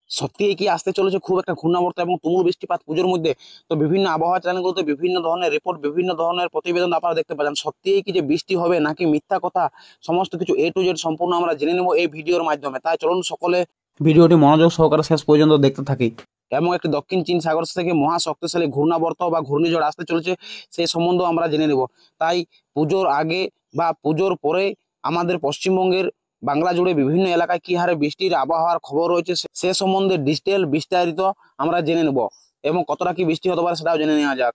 সত্যি কি আসতে চলেছে খুব একটা ঘূর্ণাবর্ত এবং তুমুল বৃষ্টিপাত পুজোর মধ্যে। তো বিভিন্ন আবহাওয়া চ্যানেলগুলোতে বিভিন্ন ধরনের রিপোর্ট, বিভিন্ন ধরনের প্রতিবেদন আপনারা দেখতে পাচ্ছেন। সত্যি কি যে বৃষ্টি হবে নাকি মিথ্যা কথা, সমস্ত কিছু A to Z সম্পূর্ণ আমরা জেনে নেব এই ভিডিওর মাধ্যমে। তাই চলুন সকলে ভিডিওটি মনোযোগ সহকারে শেষ পর্যন্ত দেখতে থাকি। এবং একটি দক্ষিণ চীন সাগর থেকে মহা শক্তিশালী ঘূর্ণাবর্ত বা ঘূর্ণিঝড় আসতে চলেছে, সেই সম্বন্ধেও আমরা জেনে নেব। তাই পুজোর আগে বা পুজোর পরে আমাদের পশ্চিমবঙ্গের বাংলা জুড়ে বিভিন্ন এলাকায় কি হারে বৃষ্টির আবহাওয়ার খবর রয়েছে সে সম্বন্ধে বিস্তারিত আমরা জেনে নেব এবং কতটা কি বৃষ্টি হতে পারে সেটাও জেনে নেওয়া যাক।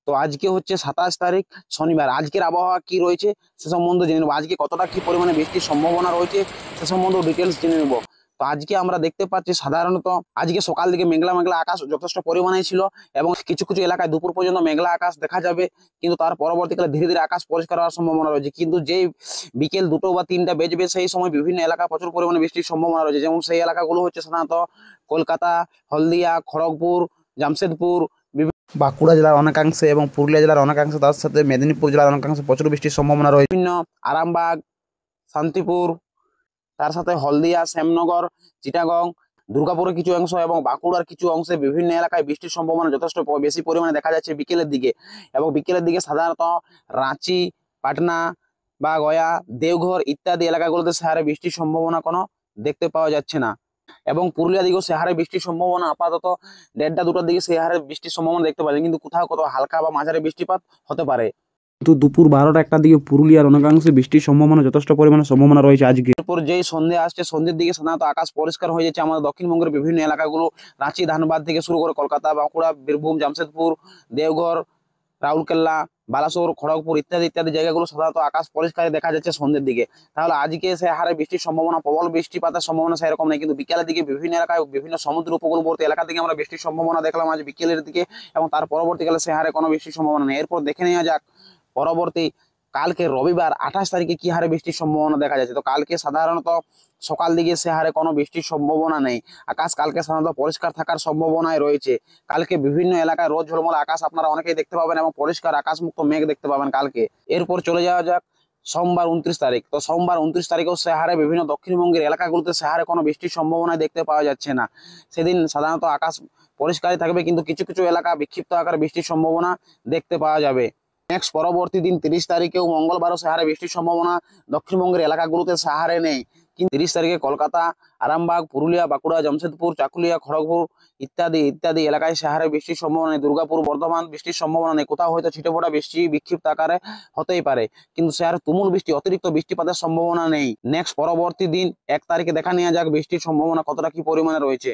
তো আজকে হচ্ছে 27 তারিখ শনিবার। আজকের আবহাওয়া কি রয়েছে সে সম্বন্ধে জেনে নেবো। আজকে কতটা কি পরিমাণে বৃষ্টির সম্ভাবনা রয়েছে সে সম্বন্ধেও ডিটেলস জেনে নেবো। তো আজকে আমরা দেখতে পাচ্ছি সাধারণত আজকে সকাল দিকে মেঘলা মেঘলা আকাশ যথেষ্ট পরিমাণে ছিল এবং কিছু কিছু এলাকায় দুপুর পর্যন্ত মেঘলা আকাশ দেখা যাবে, কিন্তু তার পরবর্তীকালে ধীরে ধীরে আকাশ পরিষ্কার হওয়ার সম্ভাবনা রয়েছে। কিন্তু যেই বিকেল 2টো বা 3টা বেজবে সেই সময় বিভিন্ন এলাকায় প্রচুর পরিমাণে বৃষ্টির সম্ভাবনা রয়েছে। যেমন সেই এলাকাগুলো হচ্ছে সাধারণত কলকাতা, হলদিয়া, খড়গপুর, জামশেদপুর, বাঁকুড়া জেলার অনেকাংশে এবং পুরুলিয়া জেলার অনেকাংশে, তার সাথে মেদিনীপুর জেলার অনেকাংশে প্রচুর বৃষ্টির সম্ভাবনা রয়েছে। বিভিন্ন আরামবাগ, শান্তিপুর, তার সাথে হলদিয়া, শ্যামনগর, চিটাগং, দুর্গাপুরের কিছু অংশ এবং বাঁকুড়ার কিছু অংশে বিভিন্ন এলাকায় বৃষ্টির সম্ভাবনা যথেষ্ট বেশি পরিমাণে দেখা যাচ্ছে বিকেলের দিকে। এবং বিকেলের দিকে সাধারণত রাঁচি, পাটনা বা গয়া, দেওঘর ইত্যাদি এলাকাগুলোতে সে হারে বৃষ্টির সম্ভাবনা কোনো দেখতে পাওয়া যাচ্ছে না। এবং পুরুলিয়া দিকেও সে হারে বৃষ্টির সম্ভাবনা আপাতত 1টা 2টার দিকে সে হারে বৃষ্টির সম্ভাবনা দেখতে পাচ্ছি, কিন্তু কোথাও কোথাও হালকা বা মাঝারি বৃষ্টিপাত হতে পারে। কিন্তু দুপুর 12টা 1টার দিকে পুরুলিয়ার অনেকাংশে বৃষ্টির সম্ভাবনা যথেষ্ট পরিমাণে সম্ভাবনা রয়েছে আজকে। এরপর যেই সন্ধ্যে আসছে, সন্ধ্যের দিকে সাধারণত আকাশ পরিষ্কার হয়ে যাচ্ছে আমাদের দক্ষিণবঙ্গের বিভিন্ন এলাকাগুলো, রাঁচি, ধানবাদ থেকে শুরু করে কলকাতা, বাঁকুড়া, বীরভূম, জামশেদপুর, দেওঘর, রাউরকেল্লা, বালাসোর, খড়গপুর ইত্যাদি ইত্যাদি জায়গাগুলো সাধারণত আকাশ পরিষ্কার দেখা যাচ্ছে সন্ধ্যের দিকে। তাহলে আজকে সে হারে বৃষ্টির সম্ভাবনা, প্রবল বৃষ্টিপাতের সম্ভাবনা সেরকম নেই, কিন্তু বিকেলের দিকে বিভিন্ন এলাকায় বিভিন্ন সমুদ্র উপকূলবর্তী এলাকা থেকে আমরা বৃষ্টির সম্ভাবনা দেখলাম আজ বিকেলের দিকে, এবং তার পরবর্তীকালে সে হারে কোনো বৃষ্টির সম্ভাবনা নেই। এরপর দেখে নেওয়া যাক পরবর্তী কালকে রবিবার 28 তারিখে কি হারে বৃষ্টির সম্ভাবনা দেখা যাচ্ছে। তো কালকে সাধারণত সকাল দিকে সে হারে কোনো বৃষ্টির সম্ভাবনা নেই। আকাশ কালকে সাধারণত পরিষ্কার থাকার সম্ভাবনায় রয়েছে। কালকে বিভিন্ন এলাকায় রোদ ঝলমলে আকাশ আপনারা অনেকেই দেখতে পাবেন এবং পরিষ্কার আকাশ মুক্ত মেঘ দেখতে পাবেন কালকে। এরপর চলে যাওয়া যাক সোমবার 29 তারিখ। তো সোমবার 29 তারিখেও সে হারে বিভিন্ন দক্ষিণবঙ্গের এলাকাগুলোতে সে হারে কোনো বৃষ্টির সম্ভাবনা দেখতে পাওয়া যাচ্ছে না। সেদিন সাধারণত আকাশ পরিষ্কারই থাকবে, কিন্তু কিছু কিছু এলাকা বিক্ষিপ্ত আকারে বৃষ্টির সম্ভাবনা দেখতে পাওয়া যাবে। নেক্সট পরবর্তী দিন 30 তারিখেও মঙ্গলবারও সে হারে বৃষ্টির সম্ভাবনা দক্ষিণবঙ্গের এলাকাগুলোতে সে হারে নেই, কিন্তু 30 তারিখে কলকাতা, আরামবাগ, পুরুলিয়া, বাঁকুড়া, জামশেদপুর, চাকুলিয়া, খড়গপুর ইত্যাদি ইত্যাদি এলাকায় সে হারে বৃষ্টির সম্ভাবনা নেই। দুর্গাপুর, বর্ধমান বৃষ্টির সম্ভাবনা নেই। কোথাও হয়তো ছিটেফোঁটা বৃষ্টি বিক্ষিপ্ত আকারে হতেই পারে, কিন্তু সে হারে তুমুল বৃষ্টি, অতিরিক্ত বৃষ্টিপাতের সম্ভাবনা নেই। নেক্সট পরবর্তী দিন 1 তারিখে দেখা নেওয়া যাক বৃষ্টির সম্ভাবনা কতটা কি পরিমাণে রয়েছে।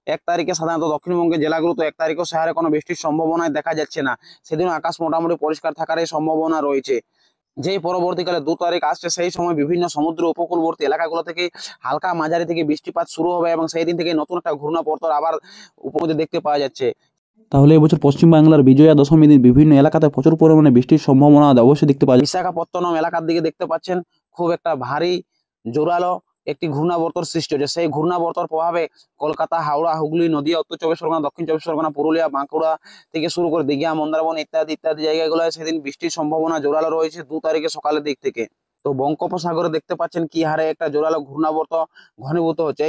1 তারিখে সাধারণত দক্ষিণবঙ্গের জেলাগুলোতে 1 তারিখেও সে হারে কোনো বৃষ্টির সম্ভাবনায় দেখা যাচ্ছে না। সেদিন আকাশ মোটামুটি পরিষ্কার থাকার সম্ভাবনা রয়েছে। যেই পরবর্তীকালে 2 তারিখ আসছে সেই সময় বিভিন্ন সমুদ্র উপকূলবর্তী এলাকাগুলো থেকে হালকা মাঝারি থেকে বৃষ্টিপাত শুরু হবে এবং সেই দিন থেকে নতুন একটা ঘূর্ণাবর্ত আবার উপমধ্যে দেখতে পাওয়া যাচ্ছে। তাহলে এবছর পশ্চিমবাংলার বিজয়া দশমী দিন বিভিন্ন এলাকাতে প্রচুর পরিমাণে বৃষ্টির সম্ভাবনা অবশ্যই দেখতে পাওয়া যায়। বিশাখাপত্তনম এলাকার দিকে দেখতে পাচ্ছেন খুব একটা ভারী জোরালো একটি ঘূর্ণাবর্তর সৃষ্টি হচ্ছে। সেই ঘূর্ণাবর্তর প্রভাবে কলকাতা, হাওড়া, হুগলি, নদিয়া, উত্তর চব্বিশ পরগনা, দক্ষিণ চব্বিশ পরগনা, পুরুলিয়া, বাঁকুড়া থেকে শুরু করে দীঘা, মন্দারমণি ইত্যাদি ইত্যাদি জায়গাগুলোয় সেদিন বৃষ্টির সম্ভাবনা জোরালো রয়েছে 2 তারিখে সকালের দিক থেকে। তো বঙ্গোপসাগরে দেখতে পাচ্ছেন কি হারে একটা জোরালো ঘূর্ণাবর্ত ঘনীভূত হচ্ছে।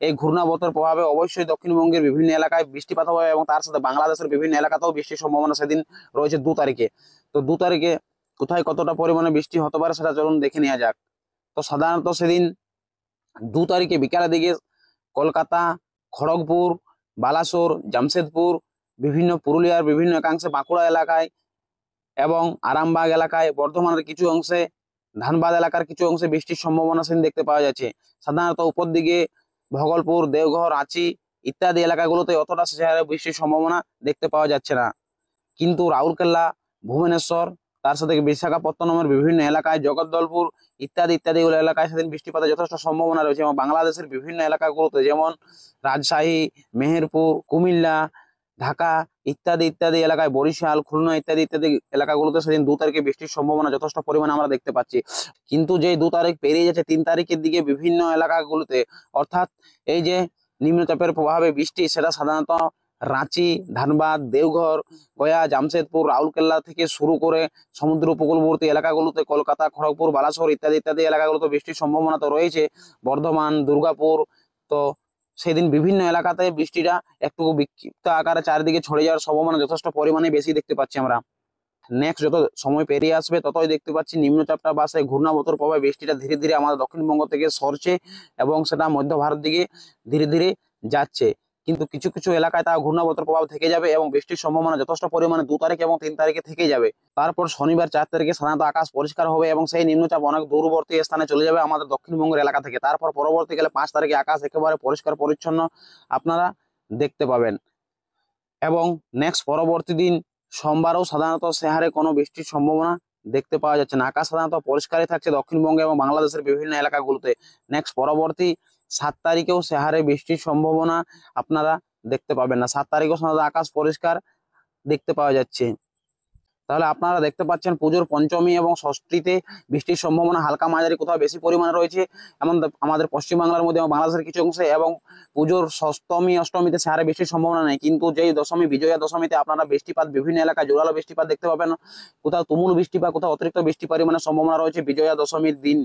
এই ঘূর্ণাবর্তের প্রভাবে অবশ্যই দক্ষিণবঙ্গের বিভিন্ন এলাকায় বৃষ্টিপাত হবে এবং তার সাথে বাংলাদেশের বিভিন্ন এলাকাতেও বৃষ্টির সম্ভাবনা সেদিন রয়েছে 2 তারিখে। তো 2 তারিখে কোথায় কতটা পরিমাণে বৃষ্টি হতে পারে সেটা চলুন দেখে নেওয়া যাক। তো সাধারণত সেদিন 2 তারিখে বিকালের দিকে কলকাতা, খড়গপুর, বালাসোর, জামশেদপুর, বিভিন্ন পুরুলিয়ার বিভিন্ন একাংশে, বাঁকুড়া এলাকায় এবং আরামবাগ এলাকায়, বর্ধমানের কিছু অংশে, ধানবাদ এলাকার কিছু অংশে বৃষ্টির সম্ভাবনা সেদিন দেখতে পাওয়া যাচ্ছে। সাধারণত উপর দিকে ভগলপুর, দেওঘর, রাঁচি ইত্যাদি এলাকাগুলোতে অতটা সে হারে বৃষ্টির সম্ভাবনা দেখতে পাওয়া যাচ্ছে না, কিন্তু রাউরকেল্লা, ভুবনেশ্বর, তার সাথে বিশাখাপত্তনমের বিভিন্ন এলাকায়, জগদ্দলপুর ইত্যাদি ইত্যাদি এলাকায় সেদিন বৃষ্টিপাতের যথেষ্ট সম্ভাবনা রয়েছে। এবং বাংলাদেশের বিভিন্ন এলাকাগুলোতে যেমন রাজশাহী, মেহেরপুর, কুমিল্লা, ঢাকা ইত্যাদি ইত্যাদি এলাকায়, বরিশাল, খুলনা ইত্যাদি ইত্যাদি এলাকাগুলোতে সেদিন 2 তারিখে বৃষ্টির সম্ভাবনা যথেষ্ট পরিমাণে আমরা দেখতে পাচ্ছি। কিন্তু যে 2 তারিখ পেরিয়ে যাচ্ছে 3 তারিখের দিকে বিভিন্ন এলাকাগুলোতে, অর্থাৎ এই যে নিম্নচাপের প্রভাবে বৃষ্টি, সেটা সাধারণত রাঁচি, ধানবাদ, দেওঘর, গয়া, জামশেদপুর, রাউরকেল্লা থেকে শুরু করে সমুদ্র উপকূলবর্তী এলাকাগুলোতে, কলকাতা, খড়গপুর, বালাসোর ইত্যাদি ইত্যাদি এলাকাগুলোতে বৃষ্টির সম্ভাবনা তো রয়েছে। বর্ধমান, দুর্গাপুর, তো সেদিন বিভিন্ন এলাকাতে বৃষ্টিটা একটু বিক্ষিপ্ত আকারে চারিদিকে ছড়িয়ে যাওয়ার সম্ভাবনা যথেষ্ট পরিমাণে বেশি দেখতে পাচ্ছি আমরা। নেক্সট যত সময় পেরিয়ে আসবে ততই দেখতে পাচ্ছি নিম্নচাপটা বা সেই ঘূর্ণাবর্তের প্রভাবে বৃষ্টিটা ধীরে ধীরে আমাদের দক্ষিণবঙ্গ থেকে সরছে এবং সেটা মধ্য ভারত দিকে ধীরে ধীরে যাচ্ছে। কিন্তু কিছু কিছু এলাকায় তা ঘূর্ণাবর্তের প্রভাব থেকে যাবে এবং বৃষ্টির সম্ভাবনা যথেষ্ট পরিমাণে 2 তারিখ এবং 3 তারিখে থেকে যাবে। তারপর শনিবার 4 তারিখে সাধারণত আকাশ পরিষ্কার হবে এবং সেই নিম্নচাপ অনেক দূরবর্তী স্থানে চলে যাবে আমাদের দক্ষিণবঙ্গের এলাকা থেকে। তারপর পরবর্তীকালে 5 তারিখে আকাশ একেবারে পরিষ্কার পরিচ্ছন্ন আপনারা দেখতে পাবেন। এবং নেক্সট পরবর্তী দিন সোমবারও সাধারণত শহরে কোনো বৃষ্টির সম্ভাবনা দেখতে পাওয়া যাচ্ছে না। আকাশ সাধারণত পরিষ্কারই থাকছে দক্ষিণবঙ্গে এবং বাংলাদেশের বিভিন্ন এলাকাগুলোতে। নেক্সট পরবর্তী 7 তারিখেও শহরে বৃষ্টির সম্ভাবনা আপনারা দেখতে পাবেন না। 7 তারিখেও সাধারণত আকাশ পরিষ্কার দেখতে পাওয়া যাচ্ছে। তাহলে আপনারা দেখতে পাচ্ছেন পুজোর পঞ্চমী এবং ষষ্ঠীতে বৃষ্টির সম্ভাবনা হালকা মাঝারি কোথাও বেশি পরিমাণে রয়েছে এমন আমাদের পশ্চিমবাংলার মধ্যে এবং বাংলাদেশের কিছু অংশে, এবং পুজোর ষষ্ঠমী অষ্টমীতে সাহারে বৃষ্টির সম্ভাবনা নেই। কিন্তু যেই দশমী বিজয়া দশমীতে আপনারা বৃষ্টিপাত বিভিন্ন এলাকায় জোরালো বৃষ্টিপাত দেখতে পাবেন। কোথাও তুমুল বৃষ্টিপাত, কোথাও অতিরিক্ত বৃষ্টি পরিমাণের সম্ভাবনা রয়েছে বিজয়া দশমীর দিন।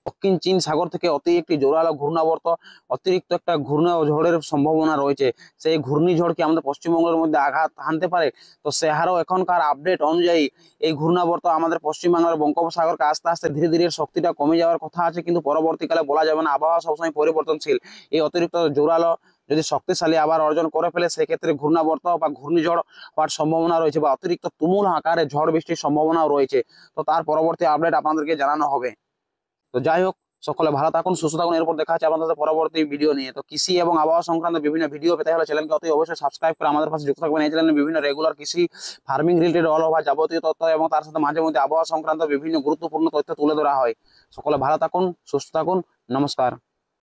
দক্ষিণ চীন সাগর থেকে অতি একটি জোরালো ঘূর্ণাবর্ত অতিরিক্ত একটা ঘূর্ণিঝড়ের সম্ভাবনা রয়েছে। সেই ঘূর্ণিঝড় কি আমাদের পশ্চিমবঙ্গের মধ্যে আঘাত হানতে পারে? তো সে হারও এখনকার আপডেট অনুযায়ী এই ঘূর্ণাবর্ত আমাদের পশ্চিমবাংলার বঙ্গোপসাগরকে আস্তে আস্তে ধীরে ধীরে শক্তিটা কমে যাওয়ার কথা আছে, কিন্তু পরবর্তীকালে বলা যাবে না। আবহাওয়া সবসময় পরিবর্তনশীল। এই অতিরিক্ত জোরালো যদি শক্তিশালী আবার অর্জন করে ফেলে সেক্ষেত্রে ঘূর্ণাবর্ত বা ঘূর্ণিঝড় হওয়ার সম্ভাবনা রয়েছে বা অতিরিক্ত তুমুল আকারে ঝড় বৃষ্টির সম্ভাবনাও রয়েছে। তো তার পরবর্তী আপডেট আপনাদেরকে জানানো হবে। তো যাই হোক, সকলে ভালো থাকুন, সুস্থ থাকুন। এরপর দেখা হচ্ছে আপনাদের পরবর্তী ভিডিও নিয়ে। তো কৃষি এবং আবহাওয়া সংক্রান্ত বিভিন্ন ভিডিও পেতে হলে চ্যানেলকে অতি অবশ্যই সাবস্ক্রাইব করে আমাদের পাশে যুক্ত থাকবেন। এই চ্যানেলে বিভিন্ন রেগুলার কৃষি ফার্মিং রিলেটেড অল ওভার যাবতীয় তথ্য এবং তার সাথে মাঝে মধ্যে আবহাওয়া সংক্রান্ত বিভিন্ন গুরুত্বপূর্ণ তথ্য তুলে ধরা হয়। সকলে ভালো থাকুন, সুস্থ থাকুন, নমস্কার।